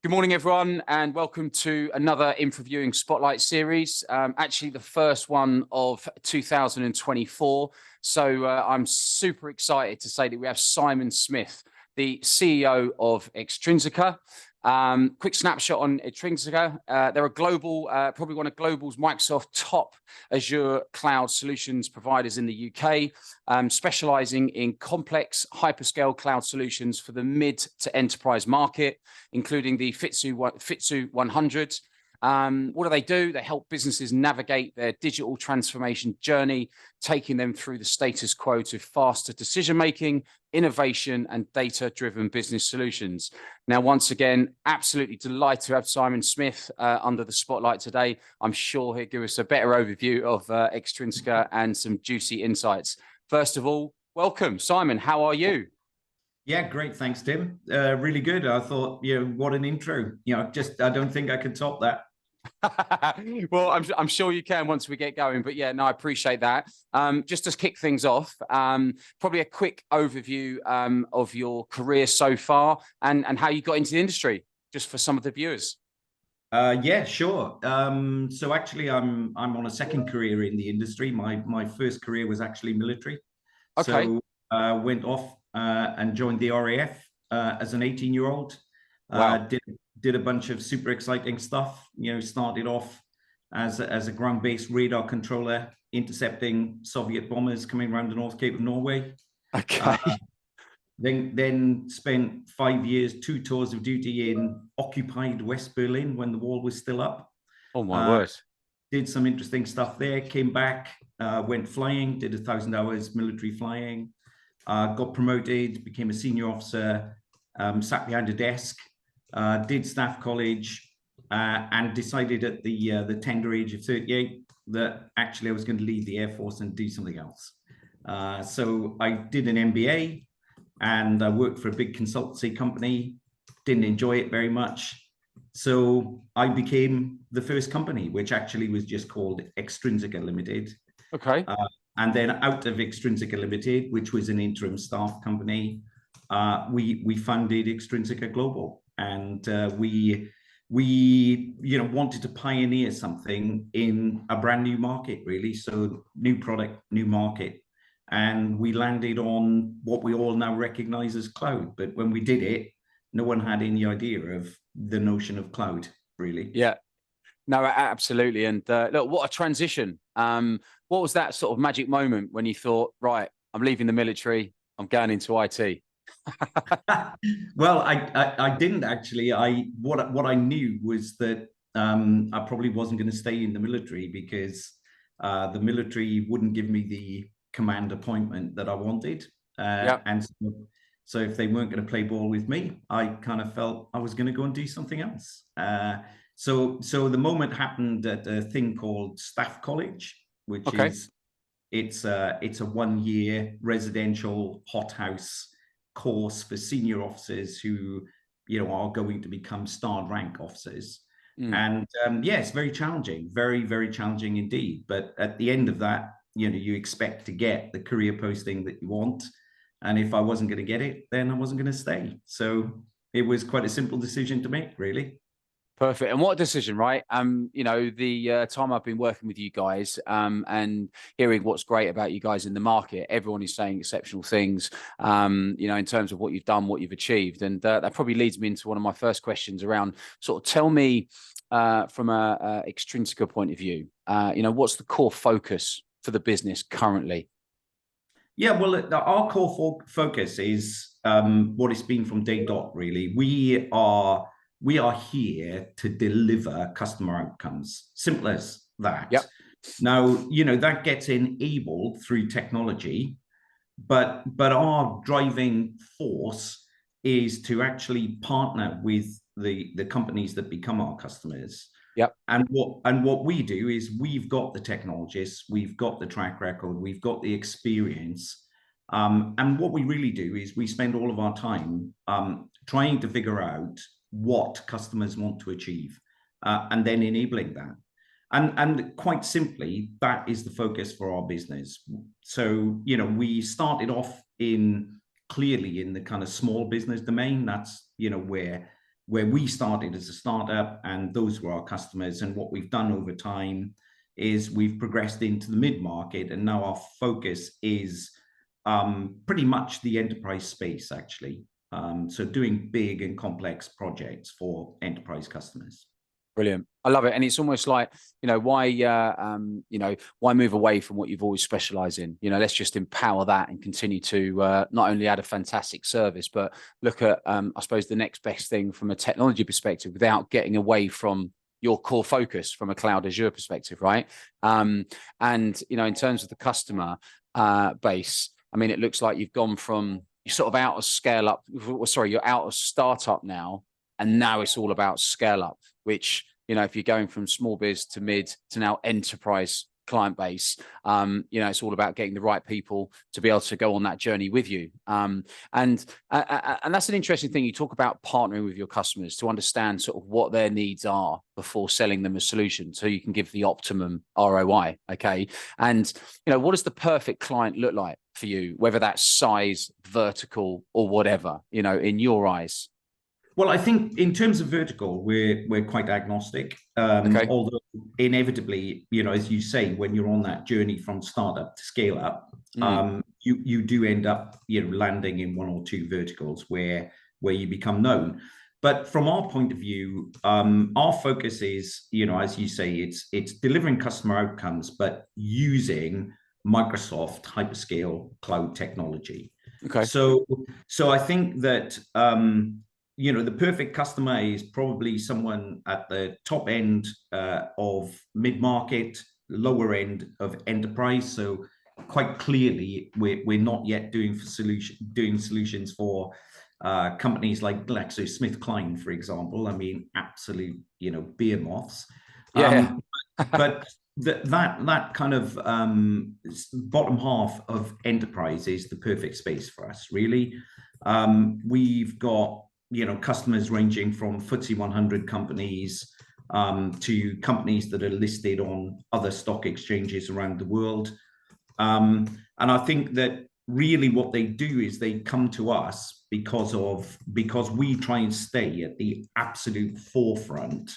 Good morning, everyone, and welcome to another InfraViewing Spotlight Series. Actually, the first one of 2024. So I'm super excited to say that we have Simon Smith, the CEO of Extrinsica. Quick snapshot on Extrinsica. They're a global, probably one of global's Microsoft top Azure cloud solutions providers in the UK, specializing in complex hyperscale cloud solutions for the mid to enterprise market, including the FTSE 100. What do? They help businesses navigate their digital transformation journey, taking them through the status quo to faster decision-making, innovation, and data-driven business solutions. Now, once again, absolutely delighted to have Simon Smith under the spotlight today. I'm sure he'll give us a better overview of Extrinsica and some juicy insights. First of all, welcome, Simon. How are you? Yeah, great. Thanks, Tim. Really good. I thought, what an intro. I don't think I could top that. Well, I'm sure you can once we get going, but yeah, no, I appreciate that. Just to kick things off, probably a quick overview of your career so far and how you got into the industry, just for some of the viewers. Yeah, sure. So actually, I'm on a second career in the industry. My first career was actually military. Okay. So went off and joined the RAF as an 18-year-old. Wow. Did a bunch of super exciting stuff. Started off as a ground-based radar controller, intercepting Soviet bombers coming around the North Cape of Norway. Okay. Then spent 5 years, 2 tours of duty in occupied West Berlin when the wall was still up. Oh my word. Did some interesting stuff there. Came back, went flying, did 1,000 hours military flying. Got promoted, became a senior officer, sat behind a desk. Did staff college and decided at the tender age of 38 that actually I was going to leave the Air Force and do something else. So I did an MBA and I worked for a big consultancy company. Didn't enjoy it very much. So I became the first company, which actually was just called Extrinsica Limited. Okay. And then out of Extrinsica Limited, which was an interim staff company, we funded Extrinsica Global. And we wanted to pioneer something in a brand new market, really. So new product, new market. And we landed on what we all now recognize as cloud. But when we did it, no one had any idea of the notion of cloud, really. Yeah. No, absolutely. And look, what a transition. What was that sort of magic moment when you thought, right, I'm leaving the military, I'm going into IT? Well, I didn't actually. What I knew was that I probably wasn't going to stay in the military because the military wouldn't give me the command appointment that I wanted. Yep. And so if they weren't going to play ball with me, I kind of felt I was going to go and do something else. So the moment happened at a thing called Staff College, which is it's a 1-year residential hothouse course for senior officers who are going to become starred rank officers. And it's very challenging, very, very challenging indeed. But at the end of that, you expect to get the career posting that you want. And if I wasn't going to get it, then I wasn't going to stay. So it was quite a simple decision to make, really. Perfect. And what a decision, right? The time I've been working with you guys and hearing what's great about you guys in the market, everyone is saying exceptional things, in terms of what you've done, what you've achieved. And that probably leads me into one of my first questions around sort of tell me from a Extrinsica point of view, what's the core focus for the business currently? Yeah, well, our core focus is what it's been from day dot, really. We are here to deliver customer outcomes. Simple as that. Yep. Now, that gets enabled through technology, but our driving force is to actually partner with the companies that become our customers. Yep. And what we do is we've got the technologists, we've got the track record, we've got the experience. And what we really do is we spend all of our time trying to figure out what customers want to achieve and then enabling that. And quite simply, that is the focus for our business. So, we started off clearly in the kind of small business domain. That's, where where we started as a startup, and those were our customers. And what we've done over time is we've progressed into the mid-market, and now our focus is pretty much the enterprise space, actually. So doing big and complex projects for enterprise customers. Brilliant. I love it. And it's almost like, why move away from what you've always specialized in? Let's just empower that and continue to not only add a fantastic service, but look at, I suppose, the next best thing from a technology perspective without getting away from your core focus from a cloud Azure perspective, right? And, in terms of the customer base, I mean, it looks like you've gone from, you're sort of out of scale up, you're out of startup now, and now it's all about scale up, which, if you're going from small biz to mid to now enterprise client base, it's all about getting the right people to be able to go on that journey with you. And that's an interesting thing. You talk about partnering with your customers to understand sort of what their needs are before selling them a solution, so you can give the optimum ROI. Okay. And, what does the perfect client look like for you, whether that's size, vertical, or whatever, in your eyes? Well, I think in terms of vertical, we're quite agnostic. Okay. Although inevitably, as you say, when you're on that journey from startup to scale up, you do end up, landing in one or two verticals where you become known. But from our point of view, our focus is, as you say, it's delivering customer outcomes, but using Microsoft hyperscale cloud technology. Okay. So I think that the perfect customer is probably someone at the top end of mid-market, lower end of enterprise. So quite clearly, we're not yet doing solutions for companies like GlaxoSmithKline, for example. I mean, absolute, beer moths. Yeah. But that kind of bottom half of enterprise is the perfect space for us, really. We've got customers ranging from FTSE 100 companies to companies that are listed on other stock exchanges around the world. And I think that really what they do is they come to us because we try and stay at the absolute forefront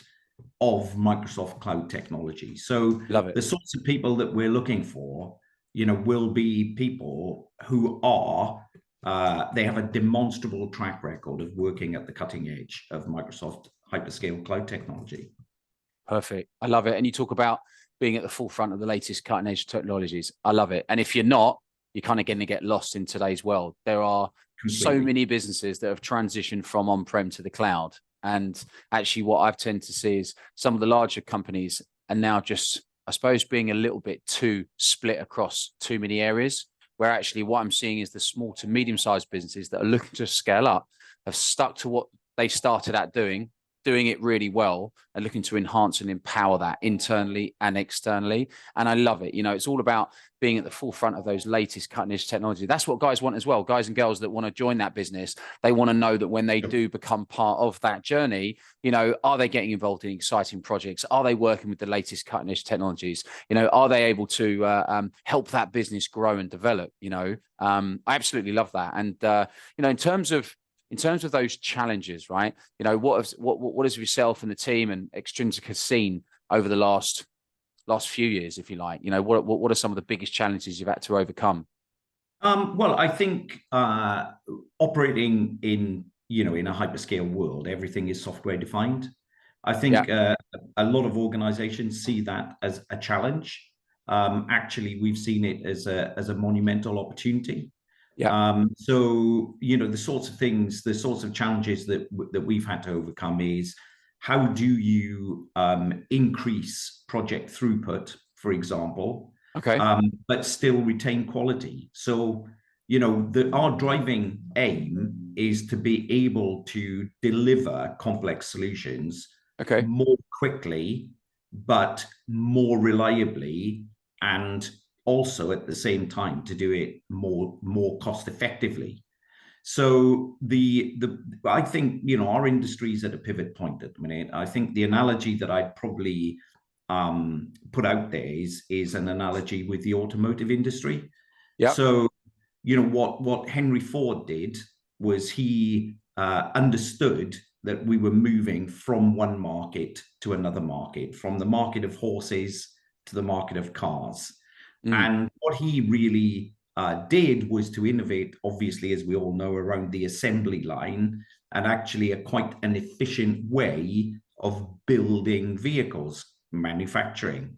of Microsoft cloud technology. So the sorts of people that we're looking for, will be people who are they have a demonstrable track record of working at the cutting edge of Microsoft hyperscale cloud technology. Perfect. I love it. And you talk about being at the forefront of the latest cutting edge technologies. I love it. And if you're not, you're kind of going to get lost in today's world. There are so many businesses that have transitioned from on-prem to the cloud. And actually what I've tended to see is some of the larger companies are now just, I suppose, being a little bit too split across too many areas, where actually what I'm seeing is the small to medium-sized businesses that are looking to scale up have stuck to what they started at doing it really well, and looking to enhance and empower that internally and externally. And I love it. It's all about being at the forefront of those latest cutting edge technology. That's what guys want as well. Guys and girls that want to join that business, they want to know that when they do become part of that journey, are they getting involved in exciting projects? Are they working with the latest cutting edge technologies? Are they able to help that business grow and develop? I absolutely love that. And, in terms of those challenges, right? What has yourself and the team and Extrinsica seen over the last few years, if you like? What are some of the biggest challenges you've had to overcome? Well, I think operating in a hyperscale world, everything is software defined. I think a lot of organizations see that as a challenge. Actually, we've seen it as a monumental opportunity. So, the sorts of things, the sorts of challenges that we've had to overcome is, how do you increase project throughput, for example, but still retain quality? So, our driving aim is to be able to deliver complex solutions more quickly, but more reliably, and also at the same time to do it more cost effectively. So I think our industry is at a pivot point at the minute. I think the analogy that I'd probably put out there is an analogy with the automotive industry. So what Henry Ford did was he understood that we were moving from one market to another market, from the market of horses to the market of cars. And what he really did was to innovate, obviously, as we all know, around the assembly line, and actually quite an efficient way of building vehicles, manufacturing.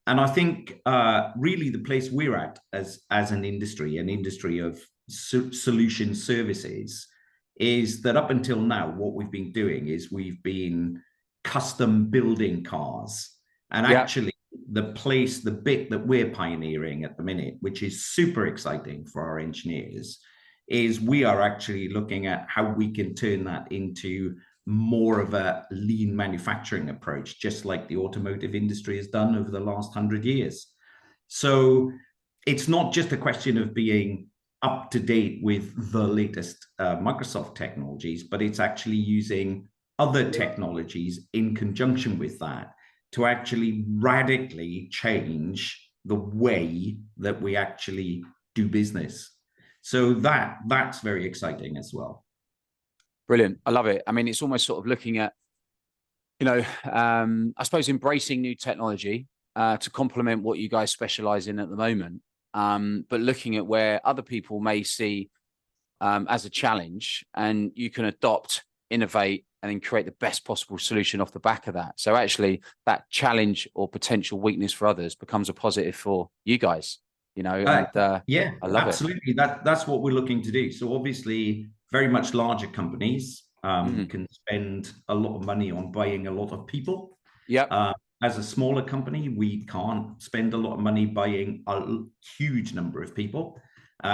And I think really the place we're at as an industry of solution services, is that up until now, what we've been doing is we've been custom building cars. And actually, the bit that we're pioneering at the minute, which is super exciting for our engineers, is we are actually looking at how we can turn that into more of a lean manufacturing approach, just like the automotive industry has done over the last 100 years. So it's not just a question of being up to date with the latest Microsoft technologies, but it's actually using other technologies in conjunction with that to actually radically change the way that we actually do business. So that's very exciting as well. Brilliant. I love it. I mean, it's almost sort of looking at, I suppose, embracing new technology to complement what you guys specialize in at the moment. But looking at where other people may see as a challenge, and you can adopt, innovate, and then create the best possible solution off the back of that. So actually that challenge or potential weakness for others becomes a positive for you guys, and, yeah, I love absolutely. That's what we're looking to do. So obviously very much larger companies can spend a lot of money on buying a lot of people. As a smaller company, we can't spend a lot of money buying a huge number of people.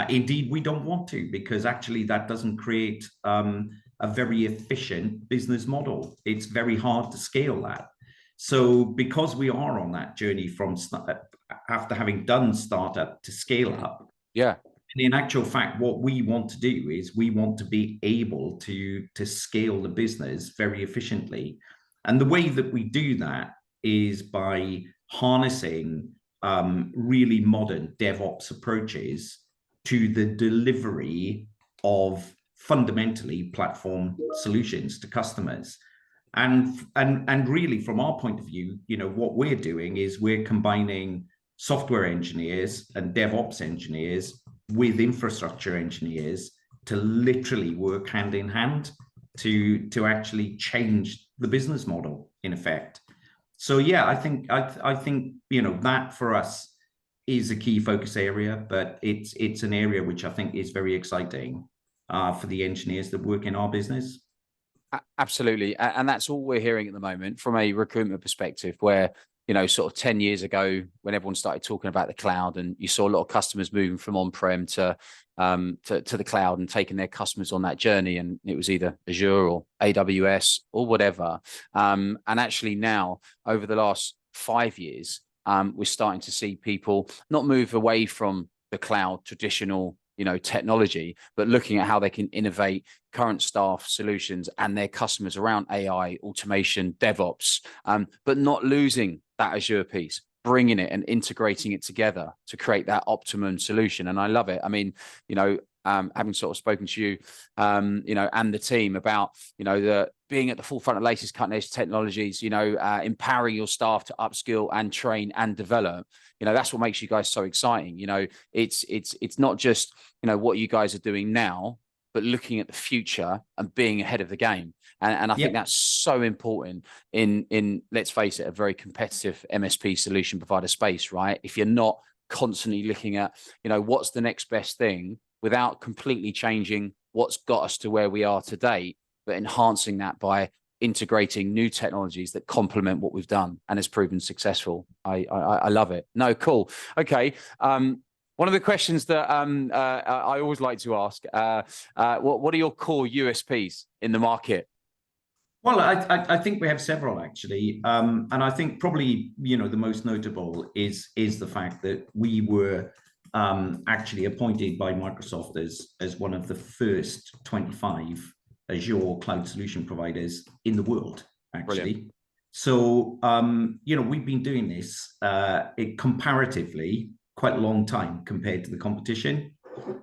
Indeed, we don't want to, because actually that doesn't create a very efficient business model. It's very hard to scale that. So because we are on that journey from after having done startup to scale up, and in actual fact, what we want to do is we want to be able to scale the business very efficiently. And the way that we do that is by harnessing really modern DevOps approaches to the delivery of fundamentally platform solutions to customers. And really, from our point of view, what we're doing is we're combining software engineers and DevOps engineers with infrastructure engineers to literally work hand in hand to actually change the business model, in effect. So yeah, I think that for us is a key focus area, but it's an area which I think is very exciting for the engineers that work in our business. Absolutely. And that's all we're hearing at the moment from a recruitment perspective, where, sort of 10 years ago, when everyone started talking about the cloud, and you saw a lot of customers moving from on-prem to the cloud and taking their customers on that journey. And it was either Azure or AWS or whatever. And actually now, over the last 5 years, we're starting to see people not move away from the cloud traditional technology, but looking at how they can innovate current staff solutions and their customers around AI, automation, DevOps, but not losing that Azure piece, bringing it and integrating it together to create that optimum solution. And I love it. I mean, having sort of spoken to you, and the team about, the being at the forefront of the latest cutting edge technologies, empowering your staff to upskill and train and develop. That's what makes you guys so exciting. It's not just, what you guys are doing now, but looking at the future and being ahead of the game. And I think that's so important in, let's face it, a very competitive MSP solution provider space, right? If you're not constantly looking at, what's the next best thing without completely changing what's got us to where we are today, but enhancing that by integrating new technologies that complement what we've done and has proven successful. I love it. No, cool. Okay. One of the questions that I always like to ask, what are your core USPs in the market? Well, I think we have several, actually. And I think probably, the most notable is the fact that we were actually appointed by Microsoft as one of the first 25 Azure cloud solution providers in the world, actually. Brilliant. So, we've been doing this comparatively quite a long time compared to the competition.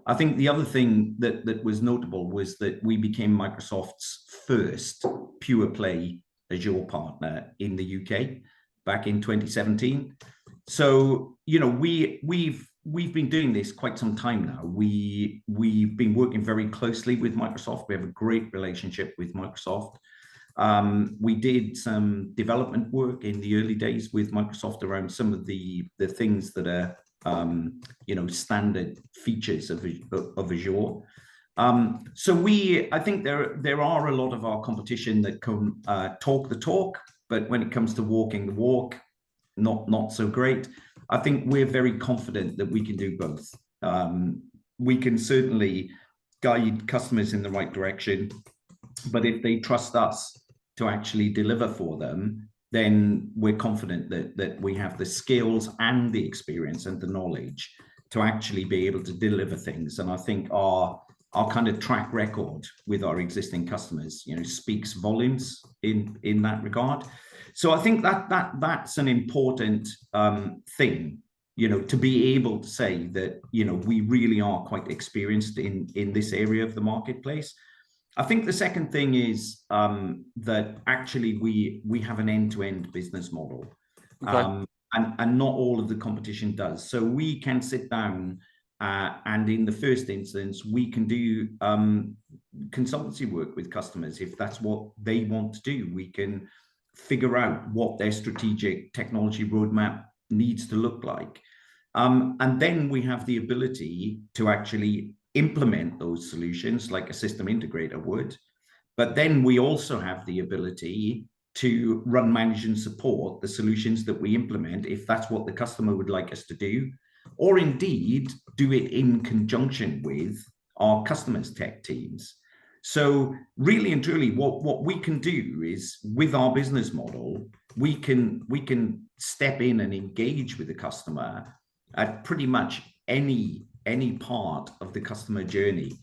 I think the other thing that was notable was that we became Microsoft's first pure play Azure partner in the UK back in 2017. So, you know, we've been doing this quite some time now. We've been working very closely with Microsoft. We have a great relationship with Microsoft. We did some development work in the early days with Microsoft around some of the things that are you know, standard features of Azure. So I think there are a lot of our competition that can talk the talk, but when it comes to walking the walk, not so great. I think we're very confident that we can do both. We can certainly guide customers in the right direction, but if they trust us to actually deliver for them, then we're confident that we have the skills and the experience and the knowledge to actually be able to deliver things. And I think our kind of track record with our existing customers, you know, speaks volumes in that regard. So I think that's an important thing, you know, to be able to say that, you know, we really are quite experienced in this area of the marketplace. I think the second thing is that actually we have an end-to-end business model, okay. And not all of the competition does. So we can sit down and in the first instance, we can do consultancy work with customers. If that's what they want to do, we can figure out what their strategic technology roadmap needs to look like. And then we have the ability to actually implement those solutions like a system integrator would. But then we also have the ability to run, manage, and support the solutions that we implement if that's what the customer would like us to do, or indeed do it in conjunction with our customers' tech teams. So really and truly, what we can do is, with our business model, we can step in and engage with the customer at pretty much any part of the customer journey,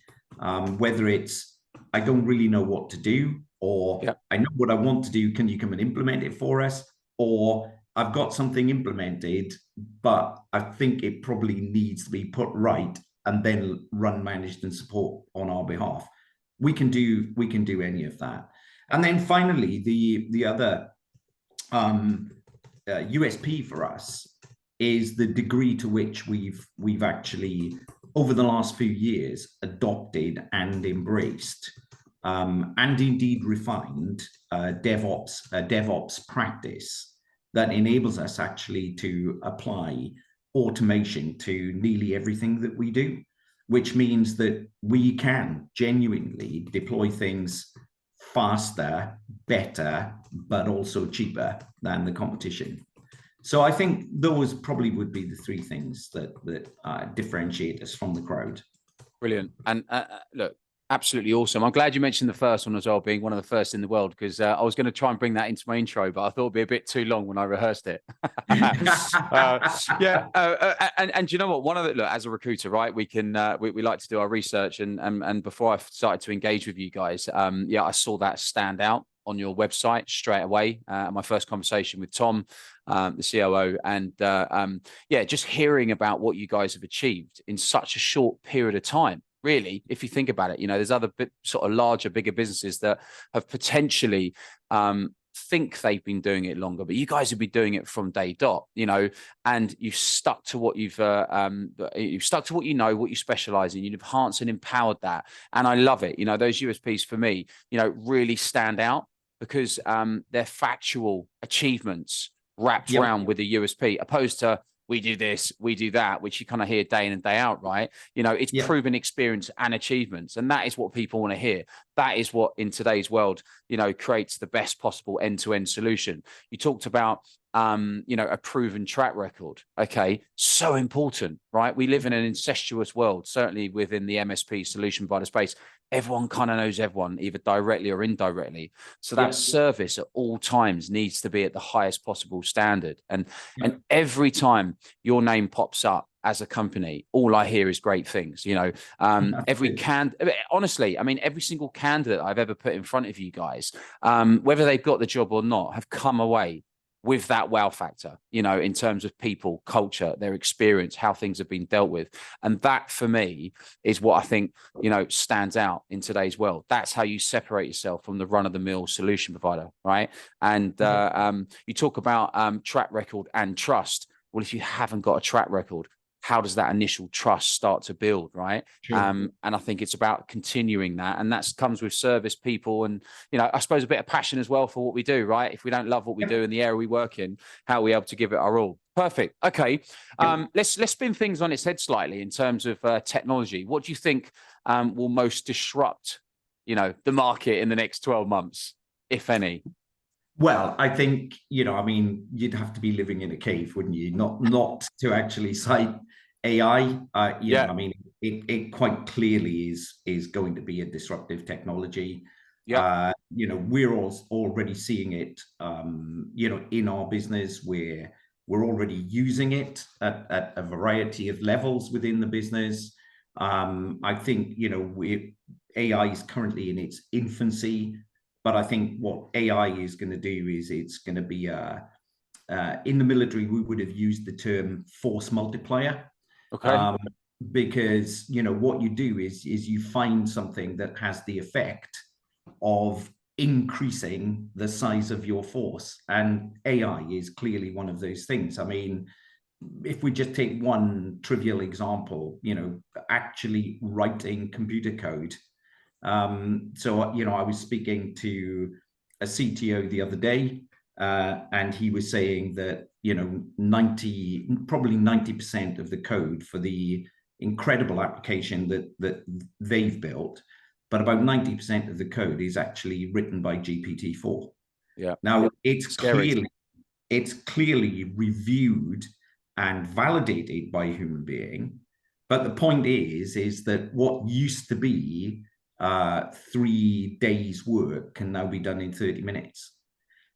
whether it's, I don't really know what to do, or yep, I know what I want to do, can you come and implement it for us? Or I've got something implemented, but I think it probably needs to be put right and then run, managed, and support on our behalf. We can do any of that. And then finally, the other USP for us is the degree to which we've actually, over the last few years, adopted and embraced and indeed refined DevOps practice that enables us actually to apply automation to nearly everything that we do, which means that we can genuinely deploy things faster, better, but also cheaper than the competition. So I think those probably would be the three things that differentiate us from the crowd. Brilliant. And look, absolutely awesome. I'm glad you mentioned the first one as well, being one of the first in the world, because I was going to try and bring that into my intro, but I thought it'd be a bit too long when I rehearsed it. Yeah. And you know what? One of the, look, as a recruiter, right, we can we like to do our research, and before I started to engage with you guys, yeah, I saw that stand out on your website straight away. My first conversation with Tom, the COO, and yeah, just hearing about what you guys have achieved in such a short period of time. Really, if you think about it, you know, there's other sort of larger, bigger businesses that have potentially think they've been doing it longer, but you guys have been doing it from day dot, you know, and you've stuck to what you've stuck to what you know, what you specialize in. You've enhanced and empowered that, and I love it. You know, those USPs for me, you know, really stand out because they're factual achievements wrapped around with a USP, opposed to we do this, we do that, which you kind of hear day in and day out, right? You know, it's proven experience and achievements. And that is what people want to hear. That is what in today's world, you know, creates the best possible end-to-end solution. You talked about, you know, a proven track record. Okay. So important, right? We live in an incestuous world, certainly within the MSP solution provider space. Everyone kind of knows everyone, either directly or indirectly. So that service at all times needs to be at the highest possible standard. And every time your name pops up as a company, all I hear is great things. You know, honestly, I mean, every single candidate I've ever put in front of you guys, whether they've got the job or not, have come away with that wow factor, you know, in terms of people, culture, their experience, how things have been dealt with. And that for me is what I think, you know, stands out in today's world. That's how you separate yourself from the run-of-the-mill solution provider, right? And you talk about track record and trust. Well, if you haven't got a track record, how does that initial trust start to build, right? Sure. And I think it's about continuing that, and that comes with service people, and, you know, I suppose a bit of passion as well for what we do, right? If we don't love what we do in the area we work in, how are we able to give it our all? Perfect. Okay, let's spin things on its head slightly in terms of technology. What do you think will most disrupt, you know, the market in the next 12 months, if any? Well, I think, you know, I mean, you'd have to be living in a cave, wouldn't you? Not to actually cite AI. You know, I mean, it quite clearly is going to be a disruptive technology. Yeah. You know, we're already seeing it, you know, in our business, where we're already using it at a variety of levels within the business. I think, you know, AI is currently in its infancy. But I think what AI is going to do is it's going to be in the military, we would have used the term force multiplier. Okay. Because, you know, what you do is you find something that has the effect of increasing the size of your force. And AI is clearly one of those things. I mean, if we just take one trivial example, you know, actually writing computer code. So, you know, I was speaking to a CTO the other day, and he was saying that, you know, probably 90% of the code for the incredible application that they've built, but about 90% of the code is actually written by GPT-4. Yeah. Now, it's scary. clearly reviewed and validated by a human being. But the point is that what used to be 3 days work can now be done in 30 minutes.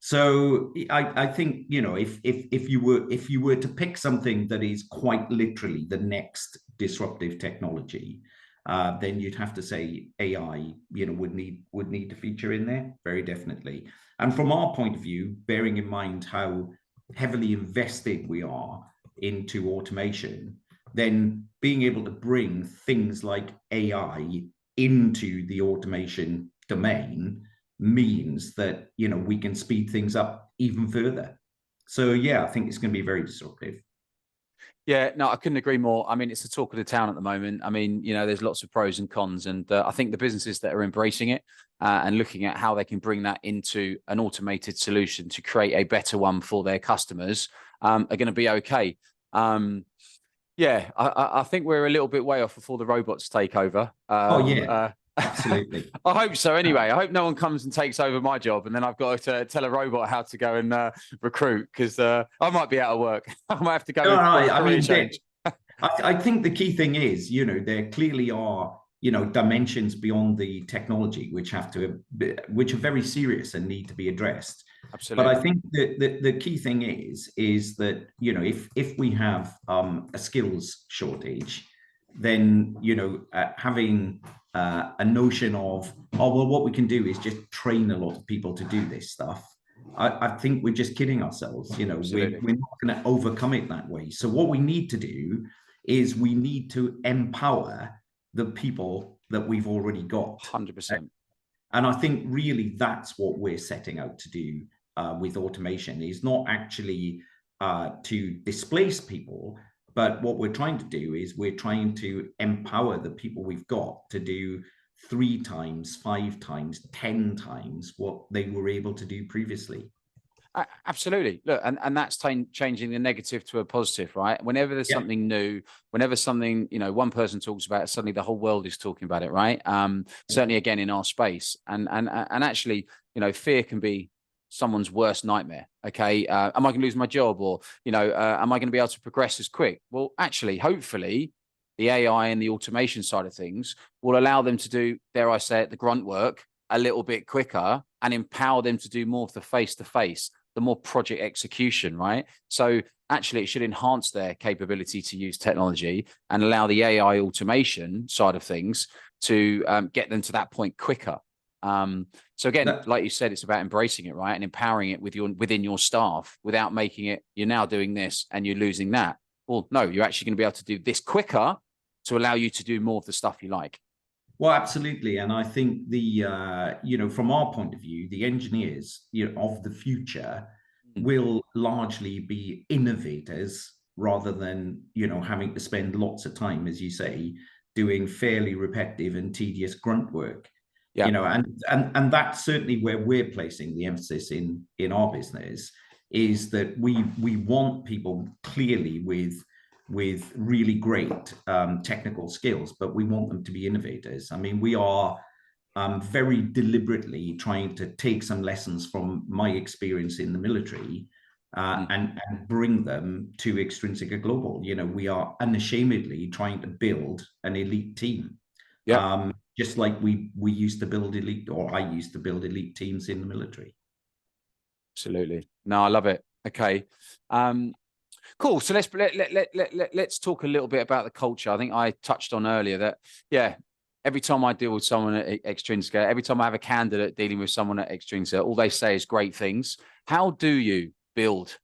So I think, you know, if you were to pick something that is quite literally the next disruptive technology, then you'd have to say AI, you know, would need to feature in there, very definitely. And from our point of view, bearing in mind how heavily invested we are into automation, then being able to bring things like AI into the automation domain means that, you know, we can speed things up even further. So yeah, I think it's going to be very disruptive. Yeah, no, I couldn't agree more. I mean, it's the talk of the town at the moment. I mean, you know, there's lots of pros and cons, and I think the businesses that are embracing it and looking at how they can bring that into an automated solution to create a better one for their customers are going to be okay. Yeah, I think we're a little bit way off before the robots take over. Oh yeah, absolutely. I hope so. Anyway, I hope no one comes and takes over my job, and then I've got to tell a robot how to go and recruit, because I might be out of work. I might have to go. No, I mean, change. I think the key thing is, you know, there clearly are, you know, dimensions beyond the technology which are very serious and need to be addressed. Absolutely. But I think that the key thing is that, you know, if we have a skills shortage, then, you know, having a notion of, oh, well, what we can do is just train a lot of people to do this stuff. I think we're just kidding ourselves. You know, we're not going to overcome it that way. So what we need to do is we need to empower the people that we've already got. 100%. And I think really that's what we're setting out to do with automation, is not actually to displace people, but what we're trying to do is we're trying to empower the people we've got to do 3 times, 5 times, 10 times what they were able to do previously. Absolutely. Look, and that's changing the negative to a positive, right? Whenever there's something new, whenever something, you know, one person talks about it, suddenly the whole world is talking about it, right? Certainly, again, in our space, and actually, you know, fear can be someone's worst nightmare. Okay, am I going to lose my job, or, you know, am I going to be able to progress as quick? Well, actually, hopefully, the AI and the automation side of things will allow them to do, dare I say it, the grunt work a little bit quicker, and empower them to do more of the face-to-face, the more project execution, right? So actually, it should enhance their capability to use technology and allow the AI automation side of things to get them to that point quicker. So again, like you said, it's about embracing it, right? And empowering it within your staff without making it, you're now doing this and you're losing that. Well, no, you're actually going to be able to do this quicker to allow you to do more of the stuff you like. Well, absolutely. And I think from our point of view, the engineers, of the future will largely be innovators rather than, having to spend lots of time, as you say, doing fairly repetitive and tedious grunt work. Yeah. And that's certainly where we're placing the emphasis in our business, is that we want people clearly with really great technical skills, but we want them to be innovators. I mean, we are very deliberately trying to take some lessons from my experience in the military and bring them to Extrinsica Global. We are unashamedly trying to build an elite team. Yeah. Just like we used to build elite, or I used to build elite teams in the military. Absolutely. No, I love it. Okay. Cool. So let's talk a little bit about the culture. I think I touched on earlier that, yeah, every time I deal with someone at Extrinsica, every time I have a candidate dealing with someone at Extrinsica, all they say is great things. How do you build,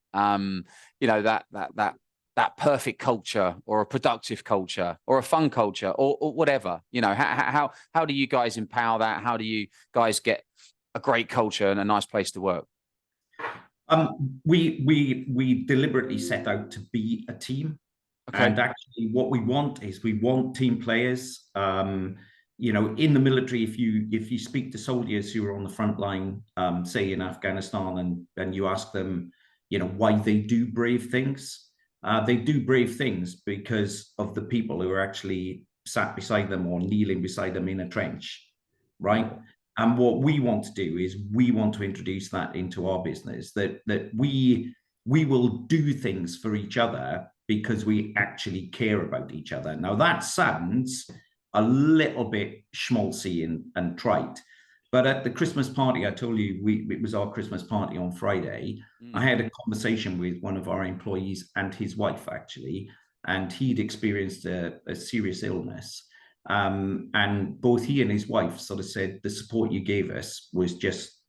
that perfect culture, or a productive culture, or a fun culture, or whatever? How do you guys empower that? How do you guys get a great culture and a nice place to work? We deliberately set out to be a team. Okay. And actually what we want team players. In the military, if you speak to soldiers who are on the front line, say in Afghanistan, and you ask them, why they do brave things, they do brave things because of the people who are actually sat beside them or kneeling beside them in a trench, right? And what we want to do is we want to introduce that into our business, that we will do things for each other because we actually care about each other. Now, that sounds a little bit schmaltzy and trite, but at the Christmas party, I told you it was our Christmas party on Friday. I had a conversation with one of our employees and his wife, actually, and he'd experienced a serious illness. And both he and his wife sort of said the support you gave us was just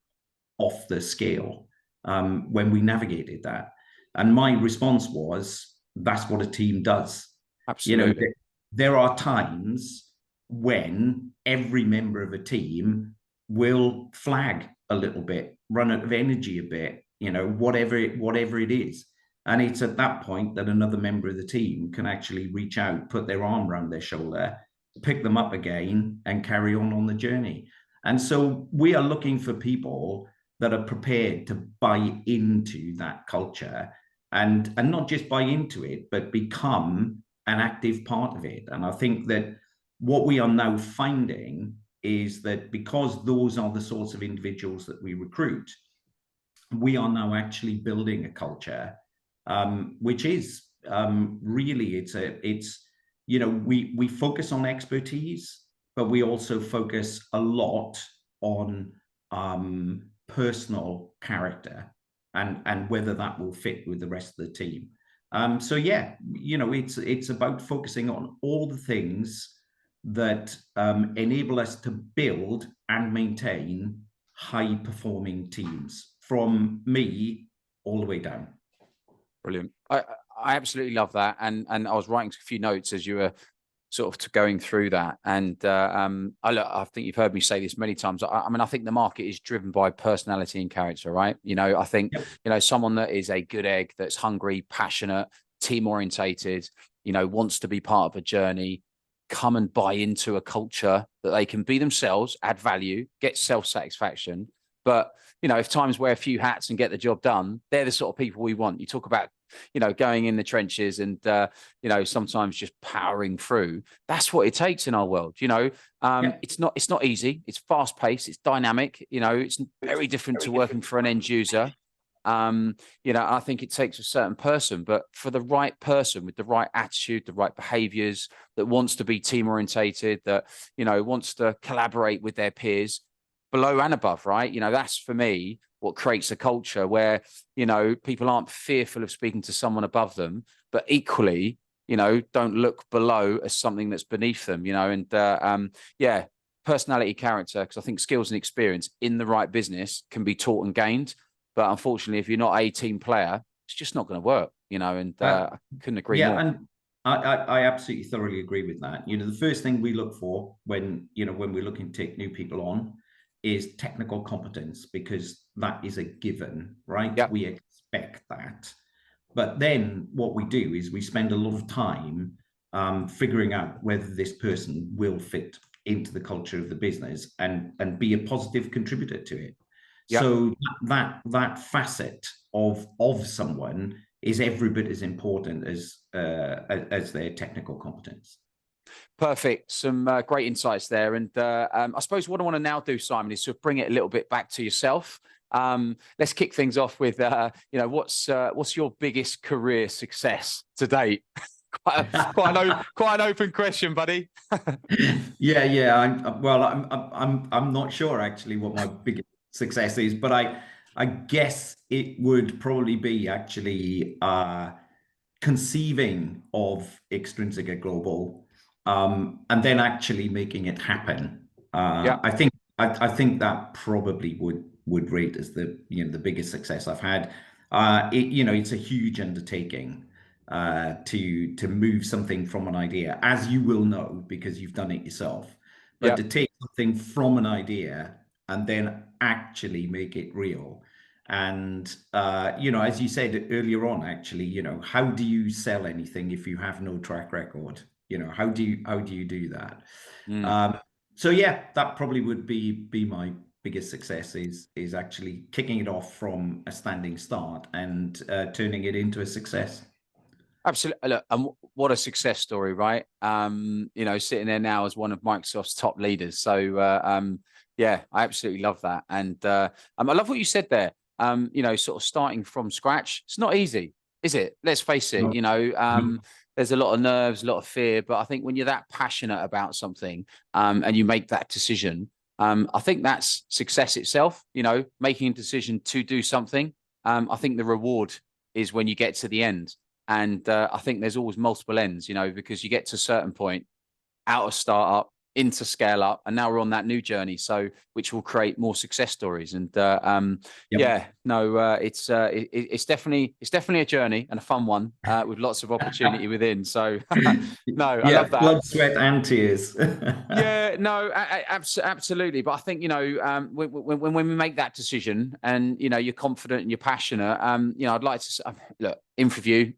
off the scale when we navigated that. And my response was, that's what a team does. Absolutely. There are times when every member of a team will flag a little bit, run out of energy a bit, whatever it is. And it's at that point that another member of the team can actually reach out, put their arm around their shoulder, pick them up again, and carry on the journey. And so we are looking for people that are prepared to buy into that culture, and not just buy into it, but become an active part of it. And I think that what we are now finding is that because those are the sorts of individuals that we recruit, we are now actually building a culture, which is really, we focus on expertise, but we also focus a lot on personal character and whether that will fit with the rest of the team. So yeah, it's about focusing on all the things that enable us to build and maintain high performing teams, from me all the way down. Brilliant. I absolutely love that. And I was writing a few notes as you were sort of going through that. And I think you've heard me say this many times. I mean, I think the market is driven by personality and character, right? I think, someone that is a good egg, that's hungry, passionate, team orientated, wants to be part of a journey, come and buy into a culture that they can be themselves, add value, get self-satisfaction. But, if times wear a few hats and get the job done, they're the sort of people we want. You talk about, going in the trenches and, sometimes just powering through. That's what it takes in our world. It's not easy. It's fast paced. It's dynamic. It's very different to working for an end user. I think it takes a certain person, but for the right person with the right attitude, the right behaviors, that wants to be team orientated, that, wants to collaborate with their peers below and above, right? That's for me what creates a culture where, people aren't fearful of speaking to someone above them, but equally, don't look below as something that's beneath them, personality, character, because I think skills and experience in the right business can be taught and gained. But unfortunately, if you're not a team player, it's just not going to work, and I couldn't agree yeah, more. and I absolutely thoroughly agree with that. The first thing we look for when we're looking to take new people on is technical competence, because that is a given, right? Yep. We expect that. But then what we do is we spend a lot of time figuring out whether this person will fit into the culture of the business and be a positive contributor to it. Yep. So that facet of someone is every bit as important as their technical competence. Perfect. Some great insights there. And I suppose what I want to now do, Simon, is to bring it a little bit back to yourself. Let's kick things off with, what's your biggest career success to date? quite an open question, buddy. Yeah. I'm not sure actually what my biggest success is, but I guess it would probably be actually conceiving of Extrinsica Global, and then actually making it happen. Yeah. I think that probably would rate as the biggest success I've had. It's a huge undertaking to move something from an idea, as you will know because you've done it yourself. But to take something from an idea and then actually make it real. And as you said earlier on, actually, how do you sell anything if you have no track record? How do you do that? So yeah, that probably would be my biggest success, is actually kicking it off from a standing start and turning it into a success. Absolutely. Look, and what a success story, right? Sitting there now as one of Microsoft's top leaders. So yeah, I absolutely love that. And I love what you said there. Sort of starting from scratch. It's not easy, is it? Let's face it. There's a lot of nerves, a lot of fear, but I think when you're that passionate about something, and you make that decision, I think that's success itself. Making a decision to do something. I think the reward is when you get to the end. And I think there's always multiple ends, because you get to a certain point out of startup into scale up, and now we're on that new journey. So which will create more success stories. And it's definitely a journey, and a fun one with lots of opportunity within. So no, I love that. Blood, sweat, and tears. Yeah, no, absolutely. But I think when we make that decision, and you're confident and you're passionate, I'd like to look, InfraView.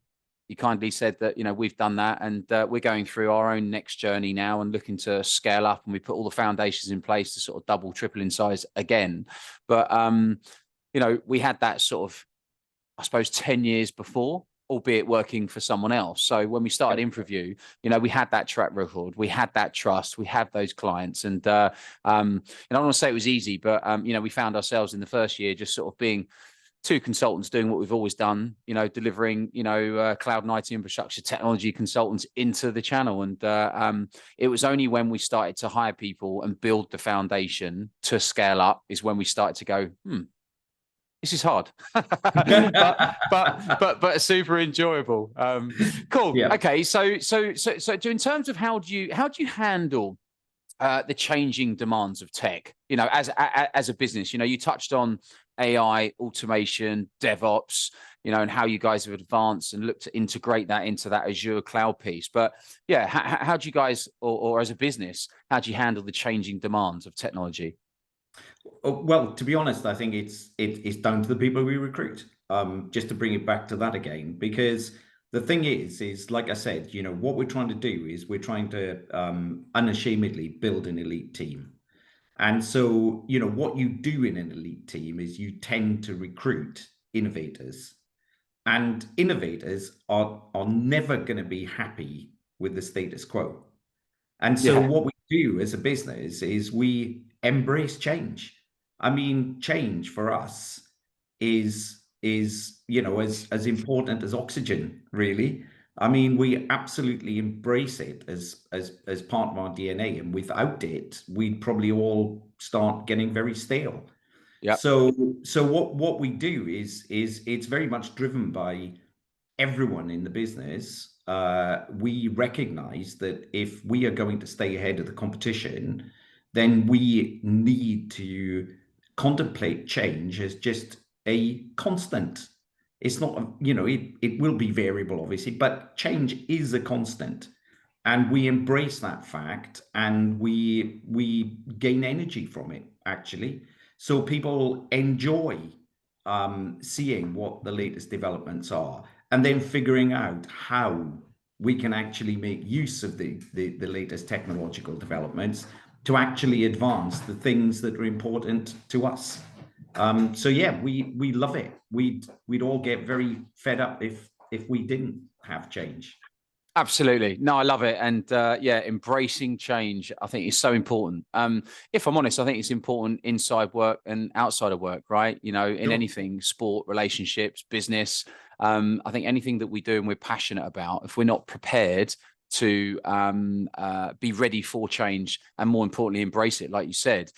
You kindly said that, we've done that, and we're going through our own next journey now and looking to scale up, and we put all the foundations in place to sort of double, triple in size again. But, we had that sort of, I suppose, 10 years before, albeit working for someone else. So when we started InfraView, we had that track record, we had that trust, we had those clients. And I don't want to say it was easy, but, we found ourselves in the first year just sort of being two consultants doing what we've always done, delivering, cloud and IT infrastructure technology consultants into the channel. And it was only when we started to hire people and build the foundation to scale up is when we started to go, this is hard, but super enjoyable. Cool. Yeah. Okay. So in terms of how do you handle the changing demands of tech, as a business? You touched on AI, automation, DevOps, and how you guys have advanced and looked to integrate that into that Azure cloud piece. But yeah, how do you guys, or as a business, how do you handle the changing demands of technology? Well, to be honest, I think it's down to the people we recruit. Just to bring it back to that again, because the thing is like I said, what we're trying to do is we're trying to unashamedly build an elite team. And so, what you do in an elite team is you tend to recruit innovators, and innovators are never going to be happy with the status quo. And so what we do as a business is we embrace change. I mean, change for us is as important as oxygen, really. I mean, we absolutely embrace it as part of our DNA, and without it, we'd probably all start getting very stale. Yeah. So what we do is it's very much driven by everyone in the business. We recognize that if we are going to stay ahead of the competition, then we need to contemplate change as just a constant. It's not, you know, it will be variable, obviously, but change is a constant. And we embrace that fact, and we gain energy from it, actually. So people enjoy seeing what the latest developments are, and then figuring out how we can actually make use of the latest technological developments to actually advance the things that are important to us. So yeah, we love it. We'd all get very fed up if we didn't have change. Absolutely. No, I love it. And yeah, embracing change, I think is so important. If I'm honest, I think it's important inside work and outside of work, right? You know, in anything, sport, relationships, business. I think anything that we do and we're passionate about, if we're not prepared to be ready for change and more importantly, embrace it, like you said,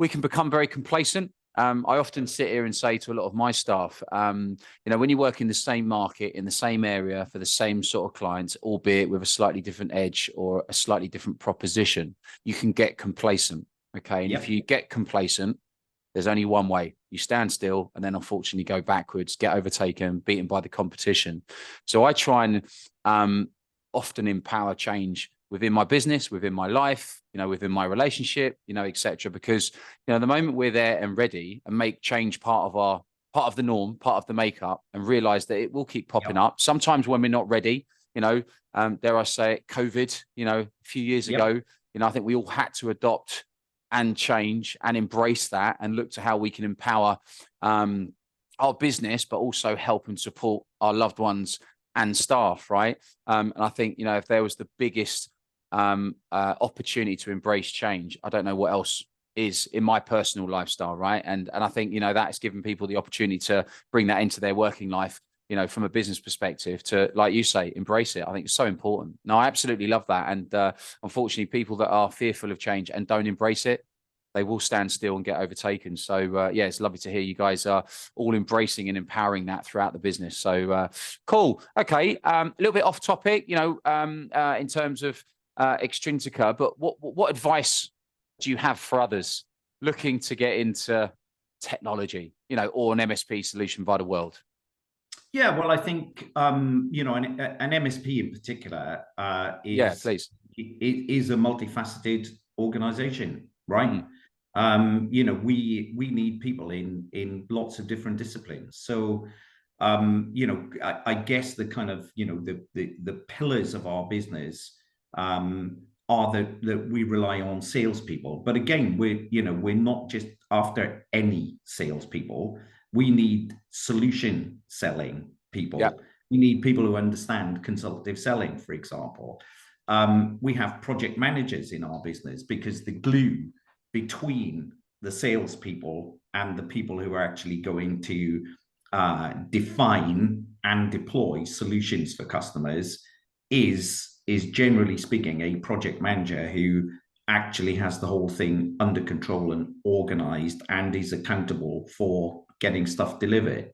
we can become very complacent. I often sit here and say to a lot of my staff, you know, when you work in the same market, in the same area for the same sort of clients, albeit with a slightly different edge or a slightly different proposition, you can get complacent. Okay. And if you get complacent, there's only one way. You stand still and then unfortunately go backwards, get overtaken, beaten by the competition. So I try and often empower change within my business, within my life, you know, within my relationship, you know, etc. Because, you know, the moment we're there and ready and make change part of the norm, part of the makeup, and realize that it will keep popping up. Sometimes when we're not ready, you know, dare I say it, COVID, you know, a few years ago, you know, I think we all had to adopt and change and embrace that and look to how we can empower our business, but also help and support our loved ones and staff, right? And I think, you know, if there was the biggest opportunity to embrace change, I don't know what else is in my personal lifestyle, right? And I think, you know, that has given people the opportunity to bring that into their working life, you know, from a business perspective to, like you say, embrace it. I think it's so important. No, I absolutely love that. And unfortunately, people that are fearful of change and don't embrace it, they will stand still and get overtaken. So yeah, it's lovely to hear you guys are all embracing and empowering that throughout the business. So cool. Okay, a little bit off topic, you know, in terms of Extrinsica, but what advice do you have for others looking to get into technology, you know, or an MSP solution by the world? Yeah, well, I think you know, an MSP in particular is a multifaceted organization, right? You know, we need people in lots of different disciplines. So you know, I guess the kind of, you know, the pillars of our business are that we rely on salespeople. But again, we're not just after any salespeople. We need solution selling people. Yeah. We need people who understand consultative selling, for example. We have project managers in our business because the glue between the salespeople and the people who are actually going to define and deploy solutions for customers is generally speaking a project manager who actually has the whole thing under control and organized and is accountable for getting stuff delivered.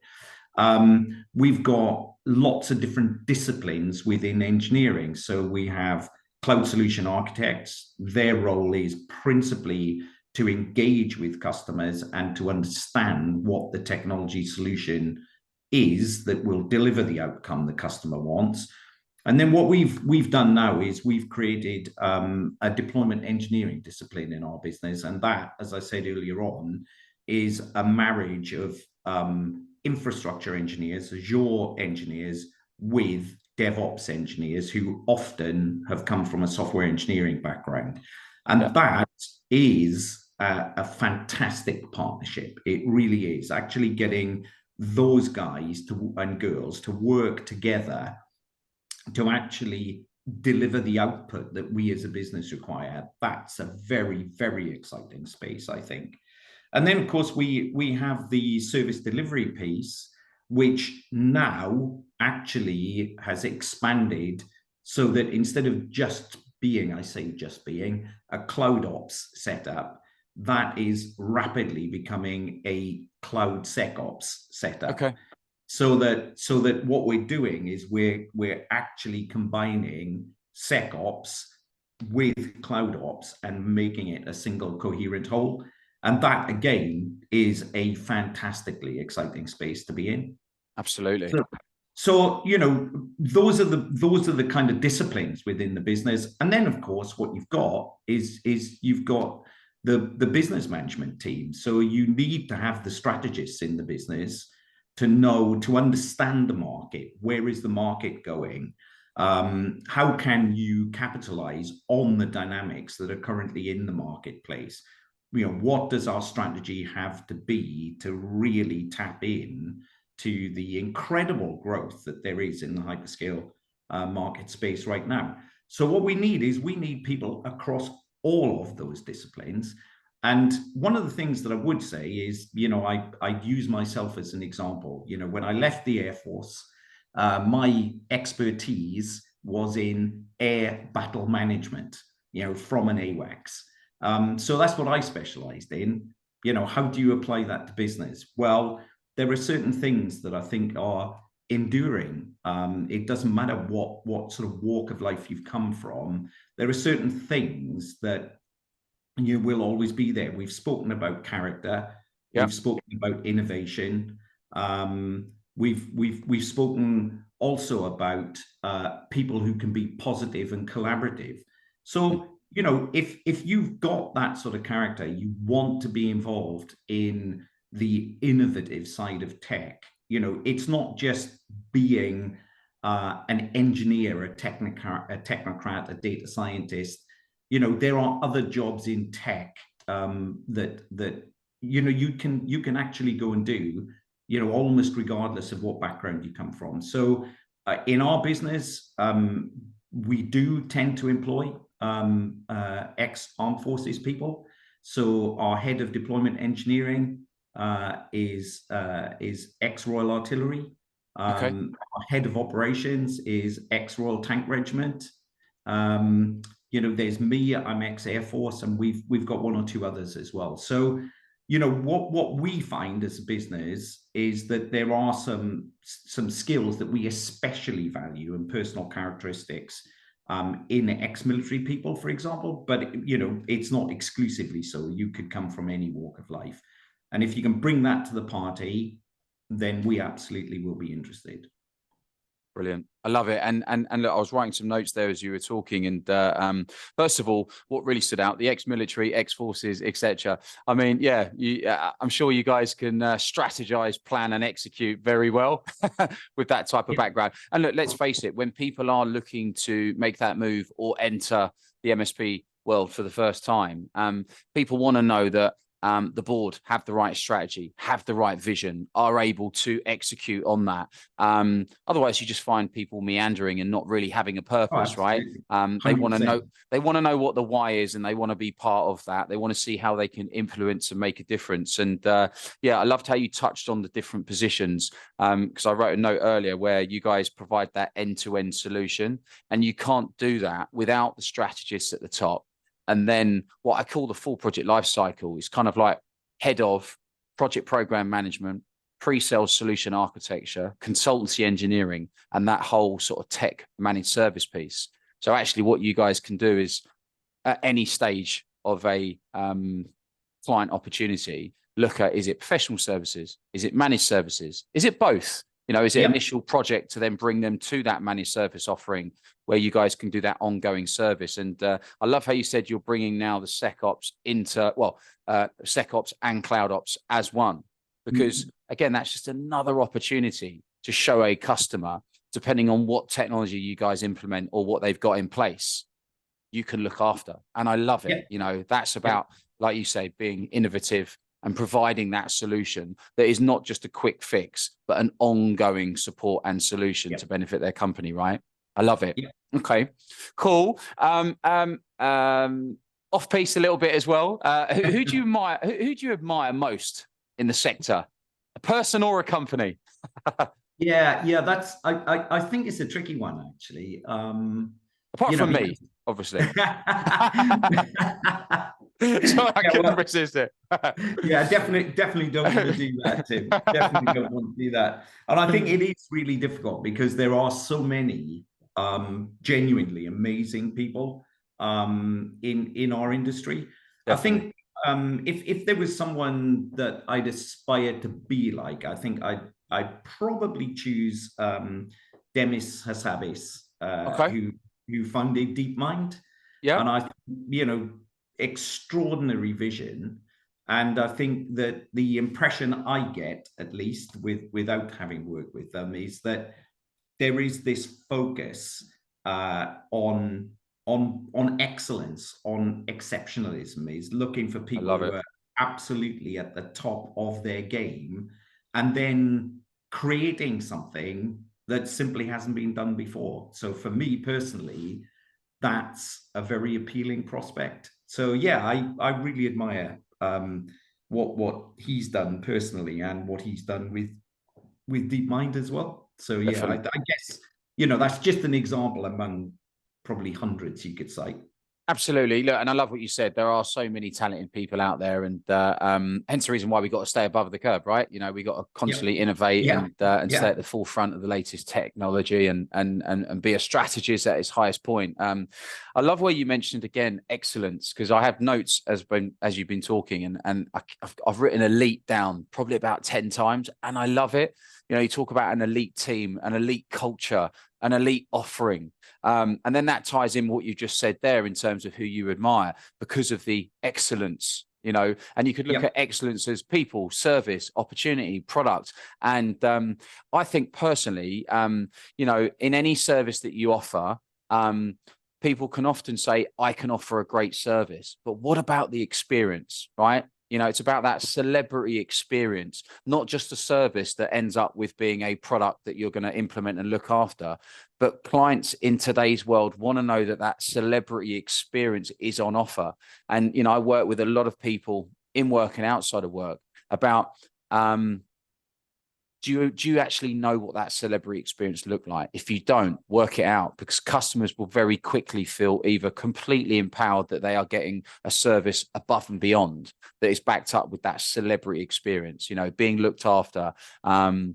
We've got lots of different disciplines within engineering. So we have cloud solution architects. Their role is principally to engage with customers and to understand what the technology solution is that will deliver the outcome the customer wants. And then what we've done now is we've created a deployment engineering discipline in our business. And that, as I said earlier on, is a marriage of infrastructure engineers, Azure engineers, with DevOps engineers who often have come from a software engineering background. And that is a fantastic partnership. It really is. Actually getting those guys and girls to work together to actually deliver the output that we as a business require. That's a very, very exciting space, I think. And then, of course, we have the service delivery piece, which now actually has expanded so that instead of just being, I say just being, a cloud ops setup, that is rapidly becoming a cloud SecOps setup. Okay. So that what we're doing is we're actually combining SecOps with cloud ops and making it a single coherent whole. And that, again, is a fantastically exciting space to be in. Absolutely. So, you know, those are the kind of disciplines within the business. And then, of course, what you've got is you've got the business management team. So you need to have the strategists in the business to know, to understand the market. Where is the market going? How can you capitalize on the dynamics that are currently in the marketplace? You know, what does our strategy have to be to really tap in to the incredible growth that there is in the hyperscale market space right now? So what we need people across all of those disciplines. And one of the things that I would say is, you know, I use myself as an example. You know, when I left the Air Force, my expertise was in air battle management, you know, from an AWACS. So that's what I specialized in. You know, how do you apply that to business? Well, there are certain things that I think are enduring. It doesn't matter what sort of walk of life you've come from. There are certain things that you will always be there. We've spoken about character. Yep. We've spoken about innovation. We've spoken also about people who can be positive and collaborative. So, you know, if you've got that sort of character, you want to be involved in the innovative side of tech. You know, it's not just being an engineer, a technocrat, a data scientist. You know, there are other jobs in tech that you know you can actually go and do, you know, almost regardless of what background you come from. So in our business, we do tend to employ ex-armed forces people. So our head of deployment engineering is ex-Royal Artillery. Okay. Our head of operations is ex-Royal Tank Regiment. You know, there's me, I'm ex-Air Force, and we've got one or two others as well. So, you know, what we find as a business is that there are some skills that we especially value and personal characteristics in ex-military people, for example, but, you know, it's not exclusively so. You could come from any walk of life. And if you can bring that to the party, then we absolutely will be interested. Brilliant. I love it. And look, I was writing some notes there as you were talking. And first of all, what really stood out, the ex-military, ex-forces, etc. I mean, yeah, I'm sure you guys can strategize, plan and execute very well with that type of background. And look, let's face it, when people are looking to make that move or enter the MSP world for the first time, people want to know that the board have the right strategy, have the right vision, are able to execute on that. Otherwise, you just find people meandering and not really having a purpose, right? They want to know what the why is, and they want to be part of that. They want to see how they can influence and make a difference. And yeah, I loved how you touched on the different positions, because I wrote a note earlier where you guys provide that end-to-end solution, and you can't do that without the strategists at the top. And then what I call the full project life cycle is kind of like head of project program management, pre-sales solution architecture, consultancy engineering, and that whole sort of tech managed service piece. So actually what you guys can do is at any stage of a client opportunity, look at, is it professional services? Is it managed services? Is it both? You know, is it initial project to then bring them to that managed service offering where you guys can do that ongoing service? And I love how you said you're bringing now the SecOps into, well, SecOps and CloudOps as one, because again, that's just another opportunity to show a customer, depending on what technology you guys implement or what they've got in place, you can look after. And I love it. You know, that's about, like you say, being innovative and providing that solution that is not just a quick fix, but an ongoing support and solution to benefit their company, right? I love it. Okay, cool. Off piece a little bit as well. Who do you admire? Who do you admire most in the sector? A person or a company? That's. I think it's a tricky one, actually. Apart from me, obviously. So I couldn't resist it. Definitely don't want to do that, Tim. Definitely don't want to do that. And I think it is really difficult because there are so many genuinely amazing people in our industry. Definitely. I think if there was someone that I'd aspire to be like, I think I'd probably choose Demis Hassabis, Okay. who founded DeepMind. Yeah. And I, extraordinary vision. And I think that the impression I get, at least without having worked with them, is that there is this focus on excellence, on exceptionalism, is looking for people who are absolutely at the top of their game, and then creating something that simply hasn't been done before. So for me personally, that's a very appealing prospect. So yeah, I really admire what he's done personally, and what he's done with DeepMind as well. So yeah, I guess, that's just an example among probably hundreds you could cite. Absolutely. Look, and I love what you said. There are so many talented people out there, and hence the reason why we got to stay above the curve, right? We got to constantly innovate and stay at the forefront of the latest technology, and be a strategist at its highest point. I love where you mentioned again excellence, because I have notes as you've been talking, and I've written elite down probably about 10 times, and I love it. You talk about an elite team, an elite culture, an elite offering. And then that ties in what you just said there in terms of who you admire because of the excellence, and you could look at excellence as people, service, opportunity, product. And I think personally, in any service that you offer, people can often say, I can offer a great service, but what about the experience, right? It's about that celebrity experience, not just a service that ends up with being a product that you're going to implement and look after. But clients in today's world want to know that that celebrity experience is on offer. And, I work with a lot of in work and outside of work about, do you actually know what that celebrity experience looked like? If you don't, work it out, because customers will very quickly feel either completely empowered that they are getting a service above and beyond that is backed up with that celebrity experience, being looked after. When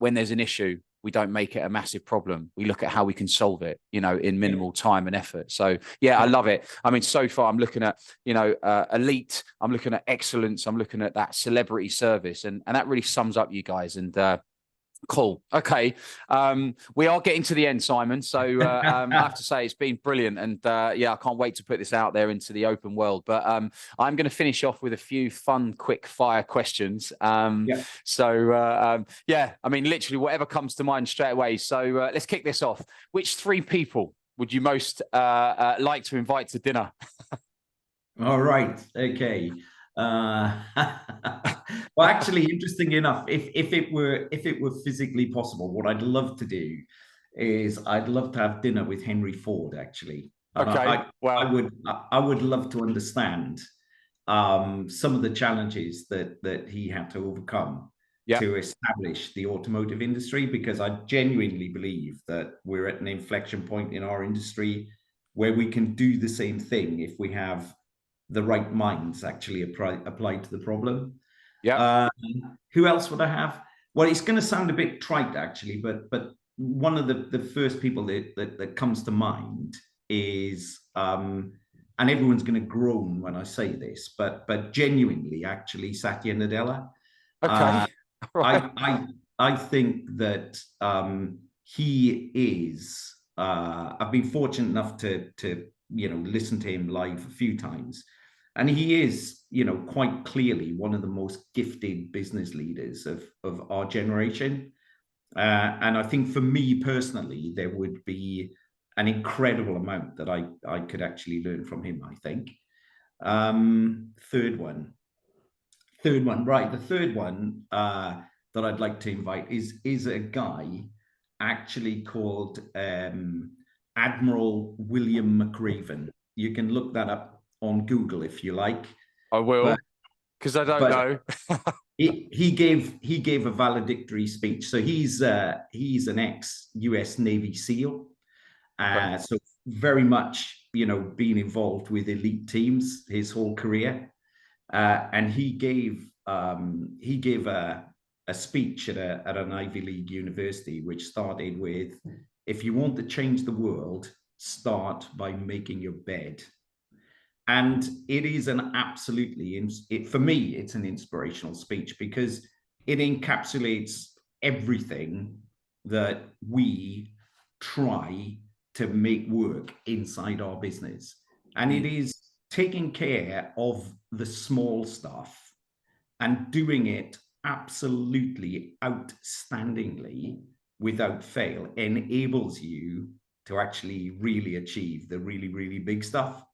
there's an issue, we don't make it a massive problem. We look at how we can solve it, in minimal time and effort. So yeah, I love it. I mean, so far I'm looking at, elite, I'm looking at excellence, I'm looking at that celebrity service, and that really sums up you guys. And cool. Okay. We are getting to the end, Simon. So I have to say it's been brilliant. And I can't wait to put this out there into the open world. But I'm going to finish off with a few fun, quick fire questions. So I mean, literally whatever comes to mind straight away. So let's kick this off. Which 3 people would you most like to invite to dinner? All right. Okay. Well, actually, interesting enough, if it were physically possible, what I'd love to do is I'd love to have dinner with Henry Ford, actually. And okay. I would love to understand some of the challenges that he had to overcome to establish the automotive industry, because I genuinely believe that we're at an inflection point in our industry where we can do the same thing if we have the right minds actually applied to the problem. Who else would I have? Well, it's going to sound a bit trite actually, but one of the first people that comes to mind is, and everyone's going to groan when I say this, but genuinely, actually, Satya Nadella. Okay. I think that he is. I've been fortunate enough to listen to him live a few times. And he is, quite clearly one of the most gifted business leaders of our generation. And I think for me personally, there would be an incredible amount that I could actually learn from him, I think. Third one, right. The third one that I'd like to invite is a guy actually called Admiral William McRaven. You can look that up on Google if you like. I will, because I don't know. he gave a valedictory speech. So he's an ex-US Navy SEAL, so very much being involved with elite teams his whole career, and he gave a speech at an Ivy League university, which started with, "If you want to change the world, start by making your bed. And it is an absolutely, for me, it's an inspirational speech because it encapsulates everything that we try to make work inside our business. And it is taking care of the small stuff and doing it absolutely outstandingly without fail enables you to actually really achieve the really, really big stuff.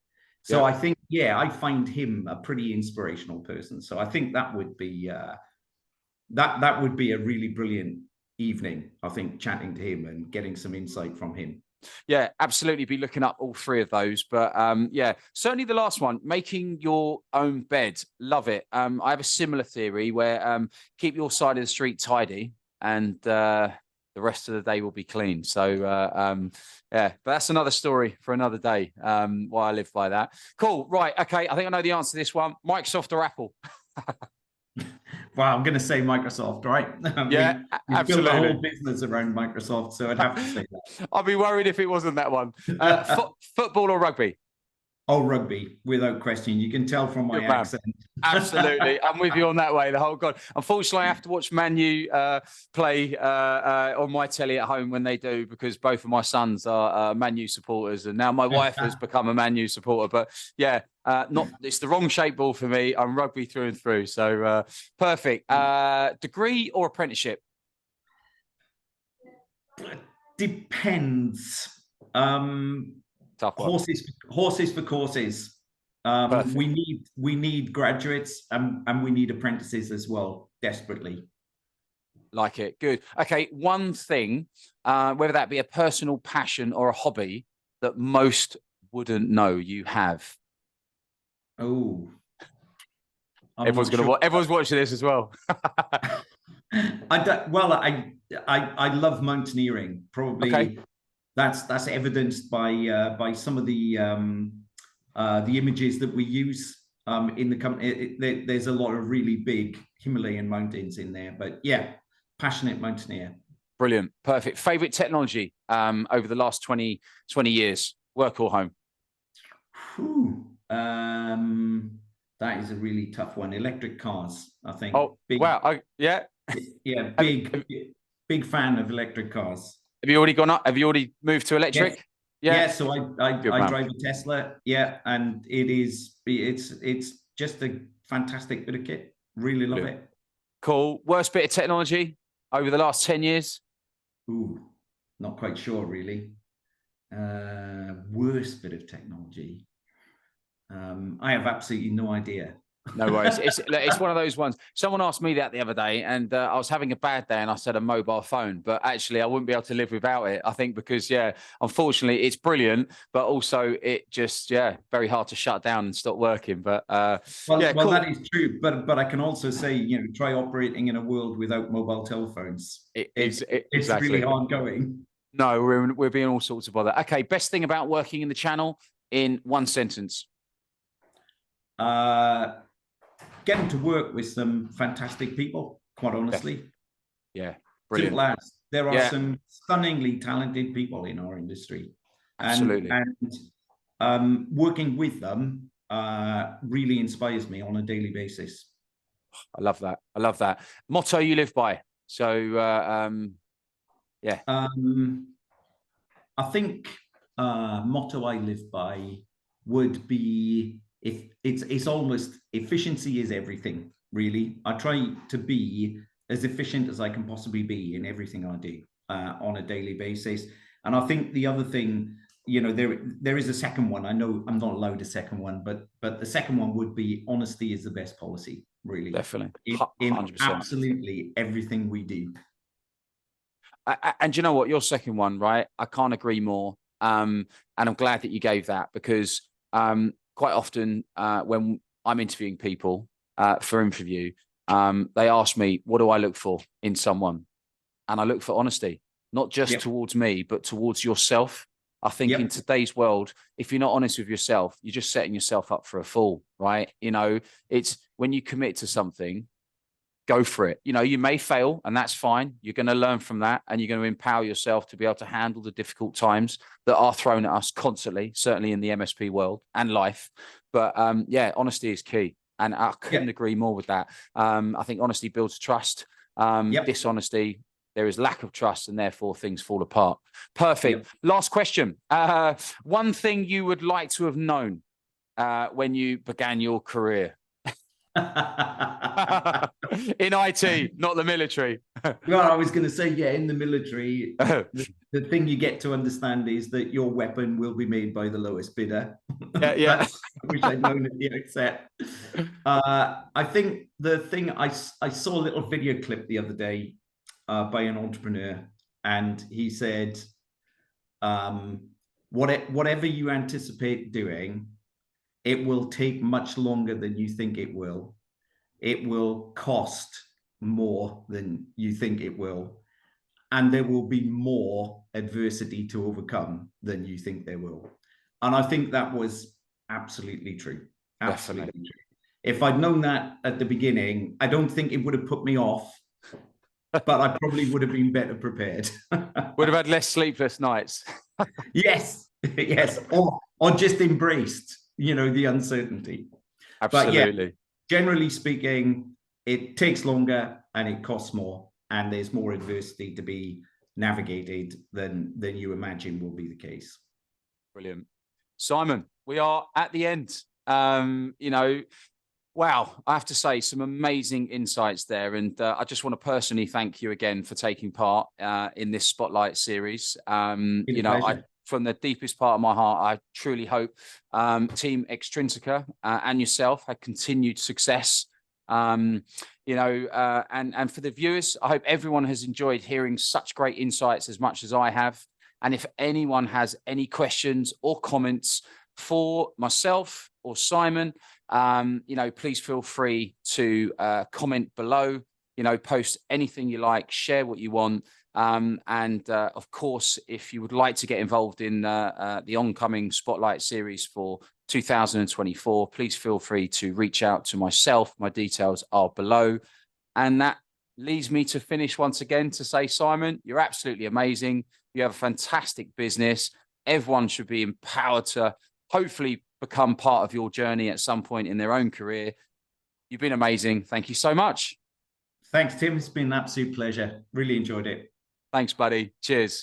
So I think, I find him a pretty inspirational person. So I think that would be that would be a really brilliant evening, I think, chatting to him and getting some insight from him. Yeah, absolutely. Be looking up all three of those. But yeah, certainly the last one, making your own bed. Love it. I have a similar theory where keep your side of the street tidy and the rest of the day will be clean. So yeah, but that's another story for another day. Why I live by that. Cool. Right. Okay. I think I know the answer to this one. Microsoft or Apple? Well, I'm going to say Microsoft, right? Yeah, we absolutely. built a whole business around Microsoft, so I'd have to say that. I'd be worried if it wasn't that one. Football or rugby? Oh, rugby, without question. You can tell from my accent. Absolutely. I'm with you on that way. The whole God. Unfortunately, I have to watch Man U play on my telly at home when they do, because both of my sons are Man U supporters, and now my wife has become a Man U supporter. But yeah, it's the wrong shape ball for me. I'm rugby through and through. So perfect. Degree or apprenticeship? Depends. Tough one. Horses for courses. We need graduates and we need apprentices as well, desperately. Like it. Good. Okay. One thing, whether that be a personal passion or a hobby that most wouldn't know you have. Oh, everyone's watching this as well. I love mountaineering. Probably. Okay. That's evidenced by some of the images that we use in the company. There's a lot of really big Himalayan mountains in there, but yeah, passionate mountaineer. Brilliant. Perfect. Favorite technology over the last 20 years, work or home? That is a really tough one. Electric cars, I think. Oh, wow. Yeah. Yeah, big fan of electric cars. Have you already gone up? Have you already moved to electric? Yeah. So I drive a Tesla. Yeah, and it's just a fantastic bit of kit. Really love it. Cool. Worst bit of technology over the last 10 years? Ooh, not quite sure really. Worst bit of technology. I have absolutely no idea. No worries. It's one of those ones. Someone asked me that the other day, and I was having a bad day, and I said a mobile phone, but actually I wouldn't be able to live without it. I think because unfortunately it's brilliant, but also it just very hard to shut down and stop working. But cool. That is true. But I can also say try operating in a world without mobile telephones. It's exactly. Really hard going. No, we're being all sorts of bother. Okay, best thing about working in the channel in one sentence. Getting to work with some fantastic people, quite honestly. Yeah, brilliant. Simple as. There are some stunningly talented people in our industry. Absolutely. And working with them really inspires me on a daily basis. I love that. I love that. Motto you live by. So, I think motto I live by would be, it's almost efficiency is everything, really. I try to be as efficient as I can possibly be in everything I do on a daily basis. And I think the other thing, there is a second one. I know I'm not allowed a second one, but the second one would be honesty is the best policy, really. Definitely. In absolutely everything we do. And you know what? Your second one, right? I can't agree more. And I'm glad that you gave that, because quite often when I'm interviewing people for interview, they ask me, what do I look for in someone? And I look for honesty, not just towards me, but towards yourself. I think in today's world, if you're not honest with yourself, you're just setting yourself up for a fall, right? It's when you commit to something, go for it. You know, you may fail and that's fine. You're going to learn from that and you're going to empower yourself to be able to handle the difficult times that are thrown at us constantly, certainly in the MSP world and life. But yeah, honesty is key. And I couldn't agree more with that. I think honesty builds trust. Dishonesty, there is lack of trust and therefore things fall apart. Perfect. Last question. One thing you would like to have known when you began your career? In IT, not the military. Well, I was going to say, yeah, in the military, the thing you get to understand is that your weapon will be made by the lowest bidder. Yeah. I wish I'd known at the outset. I think the thing, I saw a little video clip the other day by an entrepreneur, and he said, whatever you anticipate doing, it will take much longer than you think it will. It will cost more than you think it will. And there will be more adversity to overcome than you think there will. And I think that was absolutely true. Absolutely true. If I'd known that at the beginning, I don't think it would have put me off, but I probably would have been better prepared. Would have had less sleepless nights. Yes. Or just embraced, you know, the uncertainty. Absolutely. But yeah, generally speaking, it takes longer and it costs more, and there's more adversity to be navigated than you imagine will be the case. Brilliant. Simon, we are at the end. You know, wow, I have to say some amazing insights there. And I just want to personally thank you again for taking part in this Spotlight series. You know, from the deepest part of my heart, I truly hope Team Extrinsica and yourself had continued success. You know, and for the viewers, I hope everyone has enjoyed hearing such great insights as much as I have. And if anyone has any questions or comments for myself or Simon, you know, please feel free to comment below, you know, post anything you like, share what you want. And of course, if you would like to get involved in the oncoming Spotlight series for 2024, please feel free to reach out to myself. My details are below. And that leads me to finish once again to say, Simon, you're absolutely amazing. You have a fantastic business. Everyone should be empowered to hopefully become part of your journey at some point in their own career. You've been amazing. Thank you so much. Thanks, Tim. It's been an absolute pleasure. Really enjoyed it. Thanks, buddy. Cheers.